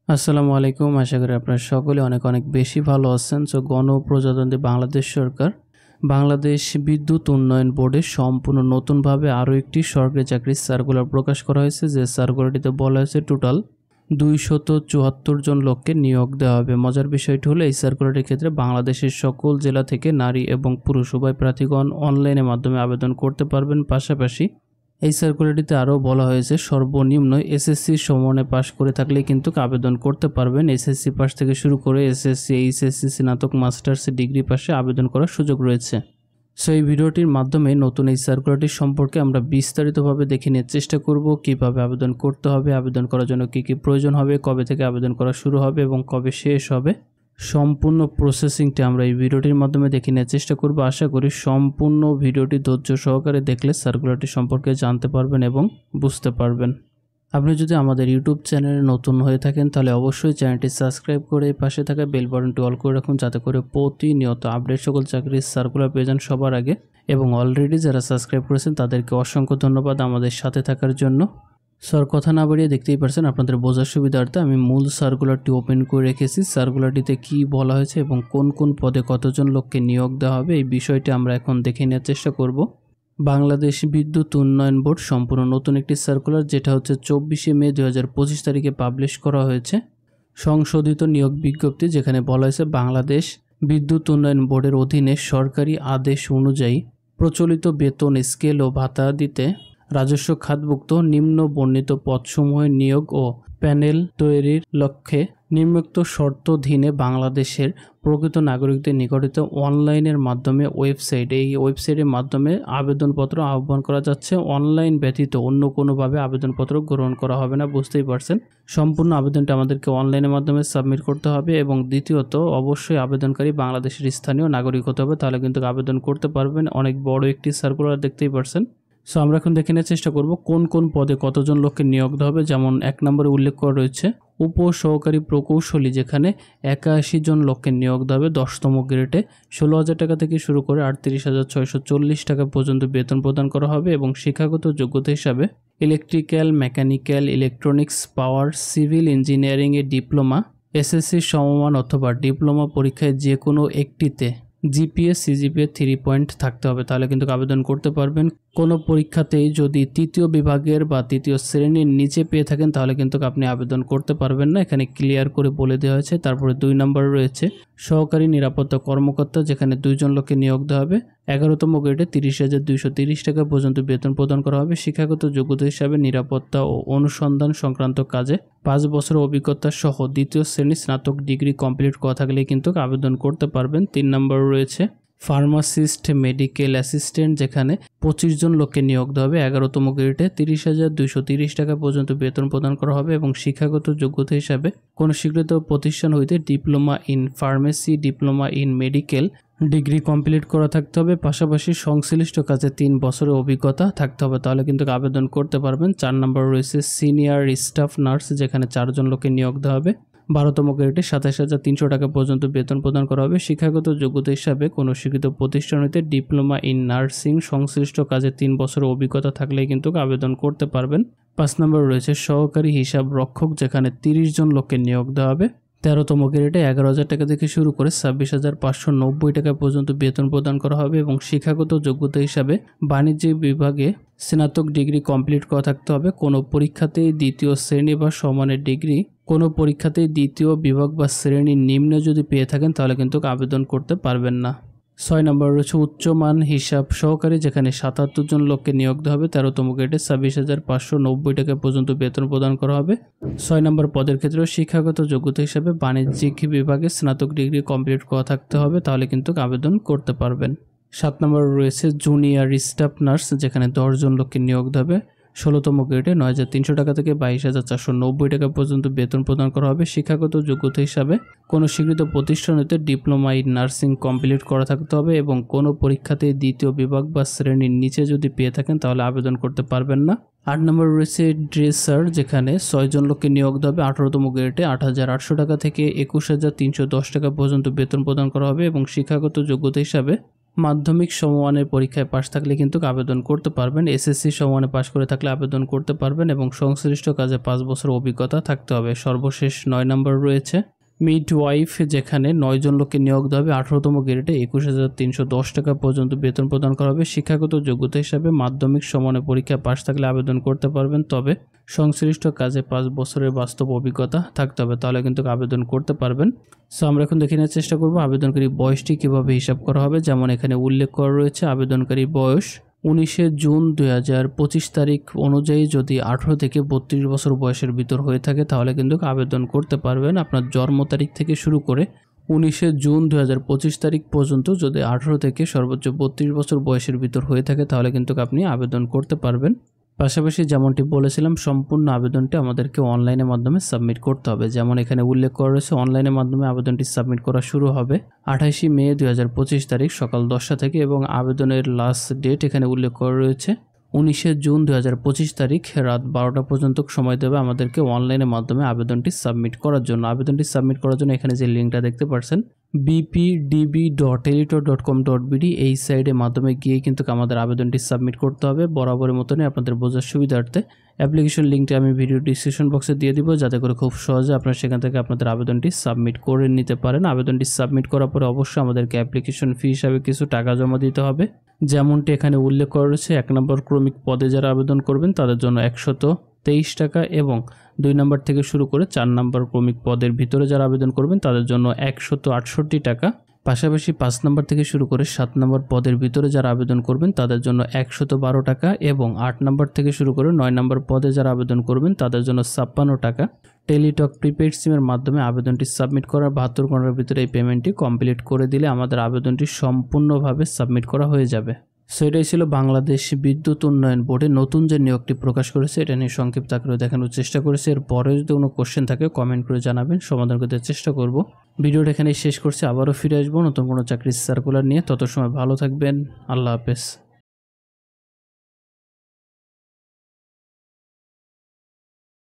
আসসালামু আলাইকুম। আশা করি আপনারা সকলে অনেক অনেক বেশি ভালো আছেন। গণপ্রজাতন্ত্রী বাংলাদেশ সরকার বাংলাদেশ বিদ্যুৎ উন্নয়ন বোর্ডে সম্পূর্ণ নতুনভাবে আরও একটি সরকারি চাকরির সার্কুলার প্রকাশ করা হয়েছে। যে সার্কুলারটিতে বলা হয়েছে টোটাল 274 জন লোককে নিয়োগ দেওয়া হবে। মজার বিষয়টি হলো এই সার্কুলারটির ক্ষেত্রে বাংলাদেশের সকল জেলা থেকে নারী এবং পুরুষ উভয় প্রার্থীগণ অনলাইনের মাধ্যমে আবেদন করতে পারবেন। পাশাপাশি এই সার্কুলারটিতে আরও বলা হয়েছে সর্বনিম্ন এসএসসি সমমানে পাশ করে থাকলে কিন্তু আবেদন করতে পারবেন। এসএসসি পাস থেকে শুরু করে এসএসসি, এইচএসসি, স্নাতক, মাস্টার্স ডিগ্রি পাশে আবেদন করার সুযোগ রয়েছে। সো এই ভিডিওটির মাধ্যমে নতুন এই সার্কুলারটি সম্পর্কে আমরা বিস্তারিতভাবে দেখে নেওয়ার চেষ্টা করব। কিভাবে আবেদন করতে হবে, আবেদন করার জন্য কী কী প্রয়োজন হবে, কবে থেকে আবেদন করা শুরু হবে এবং কবে শেষ হবে, সম্পূর্ণ প্রসেসিংটি আমরা এই ভিডিওটির মাধ্যমে দেখে নেওয়ার চেষ্টা করব। আশা করি সম্পূর্ণ ভিডিওটি ধৈর্য সহকারে দেখলে সার্কুলারটি সম্পর্কে জানতে পারবেন এবং বুঝতে পারবেন। আপনি যদি আমাদের ইউটিউব চ্যানেলে নতুন হয়ে থাকেন তাহলে অবশ্যই চ্যানেলটি সাবস্ক্রাইব করে পাশে থাকা বেল বাটনটি অল করে রাখুন, যাতে করে প্রতিনিয়ত আপডেট সকল চাকরির সার্কুলার পেয়ে যান সবার আগে। এবং অলরেডি যারা সাবস্ক্রাইব করেছেন তাদেরকে অসংখ্য ধন্যবাদ আমাদের সাথে থাকার জন্য। স্যার, কথা না বাড়িয়ে দেখতেই পারছেন, আপনাদের বোঝার সুবিধার্থে আমি মূল সার্কুলারটি ওপেন করে রেখেছি। সার্কুলারটিতে কি বলা হয়েছে এবং কোন কোন পদে কতজন লোককে নিয়োগ দেওয়া হবে এই বিষয়টি আমরা এখন দেখে নেওয়ার চেষ্টা করব। বাংলাদেশ বিদ্যুৎ উন্নয়ন বোর্ড সম্পূর্ণ নতুন একটি সার্কুলার, যেটা হচ্ছে 24শে মে 2025 তারিখে পাবলিশ করা হয়েছে। সংশোধিত নিয়োগ বিজ্ঞপ্তি, যেখানে বলা হয়েছে বাংলাদেশ বিদ্যুৎ উন্নয়ন বোর্ডের অধীনে সরকারি আদেশ অনুযায়ী প্রচলিত বেতন স্কেল ও ভাতা দিতে রাজস্ব খাতভুক্ত নিম্ন বর্ণিত পদসমূহের নিয়োগ ও প্যানেল তৈরির লক্ষ্যে নিম্নোক্ত শর্তাধীনে বাংলাদেশের প্রকৃত নাগরিকদের নিকটে অনলাইনের মাধ্যমে এই ওয়েবসাইটের মাধ্যমে আবেদনপত্র আহ্বান করা যাচ্ছে। অনলাইন ব্যতীত অন্য কোনোভাবে আবেদনপত্র গ্রহণ করা হবে না। বুঝতেই পারছেন, সম্পূর্ণ আবেদনটা আমাদেরকে অনলাইনের মাধ্যমে সাবমিট করতে হবে। এবং দ্বিতীয়ত, অবশ্যই আবেদনকারী বাংলাদেশের স্থানীয় নাগরিক হতে হবে, তাহলে কিন্তু আবেদন করতে পারবেন। অনেক বড় একটি সার্কুলার, দেখতেই পারছেন। সো আমরা এখন দেখে নেওয়ার চেষ্টা করব কোন কোন পদে কতজন লোককে নিয়োগ দেওয়া হবে। যেমন 1 নম্বরে উল্লেখ করা রয়েছে উপসহকারী প্রকৌশলী, যেখানে 81 জন লোককে নিয়োগ দেওয়া হবে 10তম গ্রেডে। 16,000 টাকা থেকে শুরু করে 38,640 টাকা পর্যন্ত বেতন প্রদান করা হবে। এবং শিক্ষাগত যোগ্যতা হিসাবে ইলেকট্রিক্যাল, মেকানিক্যাল, ইলেকট্রনিক্স, পাওয়ার, সিভিল ইঞ্জিনিয়ারিংয়ে ডিপ্লোমা, এসএসসি সমমান অথবা ডিপ্লোমা পরীক্ষায় যে কোনো একটিতে জিপিএ, সিজিপিএ 3 পয়েন্ট থাকতে হবে, তাহলে কিন্তু আবেদন করতে পারবেন। কোনো পরীক্ষাতেই যদি 3য় বিভাগের বা 3য় শ্রেণীর নিচে পেয়ে থাকেন তাহলে কিন্তু আপনি আবেদন করতে পারবেন না, এখানে ক্লিয়ার করে বলে দেওয়া হয়েছে। তারপরে 2 নম্বরে রয়েছে সহকারী নিরাপত্তা কর্মকর্তা, যেখানে 2 জন লোককে নিয়োগ দেওয়া হবে। 11তম গ্রেডে 30,230 টাকা পর্যন্ত বেতন প্রদান করা হবে। শিক্ষাগত যোগ্যতা হিসাবে নিরাপত্তা ও অনুসন্ধান সংক্রান্ত কাজে 5 বছরের অভিজ্ঞতা সহ 2য় শ্রেণীর স্নাতক ডিগ্রি কমপ্লিট করা থাকলে কিন্তু আবেদন করতে পারবেন। 3 নম্বর রয়েছে ফার্মাসিস্ট, মেডিকেল অ্যাসিস্ট্যান্ট, যেখানে 25 জন লোককে নিয়োগ দেওয়া হবে। 11তম গ্রেডে 30,230 টাকা পর্যন্ত বেতন প্রদান করা হবে। এবং শিক্ষাগত যোগ্যতা হিসাবে কোনো স্বীকৃত প্রতিষ্ঠান হইতে diploma in pharmacy, diploma in medical degree complete করা থাকতে হবে। পাশাপাশি সংশ্লিষ্ট কাজে 3 বছরের অভিজ্ঞতা থাকতে হবে, তাহলে কিন্তু আবেদন করতে পারবেন। 4 নম্বর রয়েছে সিনিয়র স্টাফ নার্স, যেখানে 4 জন লোককে নিয়োগ দেওয়া হবে। 12তম গ্রেডে 27,300 টাকা পর্যন্ত বেতন প্রদান করা হবে। শিক্ষাগত যোগ্যতা হিসাবে কোনো স্বীকৃত প্রতিষ্ঠান হইতে ডিপ্লোমা ইন নার্সিং সংশ্লিষ্ট কাজে 3 বছরের অভিজ্ঞতা থাকলেই কিন্তু আবেদন করতে পারবেন। 5 নম্বর রয়েছে সহকারী হিসাব রক্ষক, যেখানে 30 জন লোককে নিয়োগ দেওয়া হবে। 13তম গ্রেডে 11,000 টাকা থেকে শুরু করে 26,590 টাকা পর্যন্ত বেতন প্রদান করা হবে। এবং শিক্ষাগত যোগ্যতা হিসাবে বাণিজ্যিক বিভাগে স্নাতক ডিগ্রি কমপ্লিট করা থাকতে হবে। কোনো পরীক্ষাতেই 2য় শ্রেণী বা সমানের ডিগ্রি, কোনো পরীক্ষাতেই 2য় বিভাগ বা শ্রেণীর নিম্ন যদি পেয়ে থাকেন তাহলে কিন্তু আবেদন করতে পারবেন না। 6 নম্বর রয়েছে উচ্চমান হিসাব সহকারী, যেখানে 77 জন লোককে নিয়োগ দেওয়া হবে। 13তম গ্রেডে 26,590 টাকা পর্যন্ত বেতন প্রদান করা হবে। 6 নম্বর পদের ক্ষেত্রেও শিক্ষাগত যোগ্যতা হিসাবে বাণিজ্যিক বিভাগে স্নাতক ডিগ্রি কমপ্লিট করা থাকতে হবে, তাহলে কিন্তু আবেদন করতে পারবেন। 7 নম্বর রয়েছে জুনিয়র স্টাফ নার্স, যেখানে 10 জন লোককে নিয়োগ দেওয়া হবে। 16তম গ্রেডে 9,300 টাকা থেকে 22,490 টাকা পর্যন্ত বেতন প্রদান করা হবে। শিক্ষাগত যোগ্যতা হিসাবে কোনো স্বীকৃত প্রতিষ্ঠান হতে ডিপ্লোমা ইন নার্সিং কমপ্লিট করা থাকতে হবে। এবং কোনো পরীক্ষাতে 2য় বিভাগ বা শ্রেণীর নিচে যদি পেয়ে থাকেন তাহলে আবেদন করতে পারবেন না। 8 নম্বর রয়েছে ড্রেসার, যেখানে 6 জন লোককে নিয়োগ দেওয়া হবে। 18তম গ্রেডে 8,800 টাকা থেকে 21,310 টাকা পর্যন্ত বেতন প্রদান করা হবে। এবং শিক্ষাগত যোগ্যতা হিসাবে মাধ্যমিক সমমানের পরীক্ষায় পাশ থাকলে কিন্তু আবেদন করতে পারবেন। এসএসসি সমমানে পাশ করে থাকলে আবেদন করতে পারবেন এবং সংশ্লিষ্ট কাজে 5 বছর অভিজ্ঞতা থাকতে হবে। সর্বশেষ 9 নম্বর রয়েছে মিডওয়াইফ, যেখানে 9 জন লোককে নিয়োগ দেওয়া হবে। 18তম গ্রেডে 21,310 টাকা পর্যন্ত বেতন প্রদান করা হবে। শিক্ষাগত যোগ্যতা হিসাবে মাধ্যমিক সমমানের পরীক্ষায় পাশ থাকলে আবেদন করতে পারবেন, তবে সংশ্লিষ্ট কাজে 5 বছরের বাস্তব অভিজ্ঞতা থাকতে হবে, তাহলে কিন্তু আবেদন করতে পারবেন। সো আমরা এখন দেখে নেওয়ার চেষ্টা করব আবেদনকারী বয়সটি কীভাবে হিসাব করা হবে। যেমন এখানে উল্লেখ করা রয়েছে আবেদনকারীর বয়স 19শে জুন 2025 তারিখ অনুযায়ী যদি 18 থেকে 32 বছর বয়সের ভিতর হয়ে থাকে তাহলে কিন্তু আবেদন করতে পারবেন। আপনার জন্ম তারিখ থেকে শুরু করে 19শে জুন 2025 তারিখ পর্যন্ত যদি 18 থেকে সর্বোচ্চ 32 বছর বয়সের ভিতর হয়ে থাকে তাহলে কিন্তু আপনি আবেদন করতে পারবেন। পাশাপাশি যেমনটি বলেছিলাম সম্পূর্ণ আবেদনটি আমাদেরকে অনলাইনের মাধ্যমে সাবমিট করতে হবে। যেমন এখানে উল্লেখ করা রয়েছে অনলাইনের মাধ্যমে আবেদনটি সাবমিট করা শুরু হবে 28 মে 2025 তারিখ সকাল 10টা থেকে এবং আবেদনের লাস্ট ডেট এখানে উল্লেখ করা রয়েছে 19শে জুন 2025 তারিখ রাত 12টা পর্যন্ত সময় দেবে আমাদেরকে অনলাইনের মাধ্যমে আবেদনটি সাবমিট করার জন্য। আবেদনটি সাবমিট করার জন্য এখানে যে লিঙ্কটা দেখতে পাচ্ছেন bpdb.elitor.com.bd এই সাইডের মাধ্যমে গিয়ে কিন্তু আমাদের আবেদনটি সাবমিট করতে হবে। বরাবরের মতনই আপনাদের বোঝার সুবিধার্থে অ্যাপ্লিকেশন লিঙ্কটি আমি ভিডিও ডিসক্রিপশন বক্সে দিয়ে দিব, যাতে করে খুব সহজে আপনারা সেখান থেকে আপনাদের আবেদনটি সাবমিট করে নিতে পারেন। আবেদনটি সাবমিট করার পরে অবশ্যই আমাদেরকে অ্যাপ্লিকেশন ফি হিসাবে কিছু টাকা জমা দিতে হবে। যেমনটি এখানে উল্লেখ করা রয়েছে 1 নম্বর ক্রমিক পদে যারা আবেদন করবেন তাদের জন্য 123 টাকা এবং 2 নম্বর থেকে শুরু করে 4 নম্বর ক্রমিক পদের ভিতরে যারা আবেদন করবেন তাদের জন্য 168 টাকা। পাশাপাশি 5 নম্বর থেকে শুরু করে 7 নম্বর পদের ভিতরে যারা আবেদন করবেন তাদের জন্য 112 টাকা এবং 8 নম্বর থেকে শুরু করে 9 নম্বর পদে যারা আবেদন করবেন তাদের জন্য 56 টাকা। টেলিটক প্রিপেইড সিমের মাধ্যমে আবেদনটি সাবমিট করার 72 ঘন্টার ভিতরে এই পেমেন্টটি কমপ্লিট করে দিলে আমাদের আবেদনটি সম্পূর্ণভাবে সাবমিট করা হয়ে যাবে। সো এটাই ছিল বাংলাদেশ বিদ্যুৎ উন্নয়ন বোর্ডে নতুন যে নিয়োগটি প্রকাশ করেছে এটা নিয়ে সংক্ষিপ্ত আকারে দেখানোর চেষ্টা করেছে। এর পরে যদি কোনো কোশ্চেন থাকে কমেন্ট করে জানাবেন, সমাধান করতে চেষ্টা করব। ভিডিওটা এখানেই শেষ করছি, আবারও ফিরে আসবো নতুন কোনো চাকরির সার্কুলার নিয়ে। তত সময় ভালো থাকবেন, আল্লাহ হাফেজ।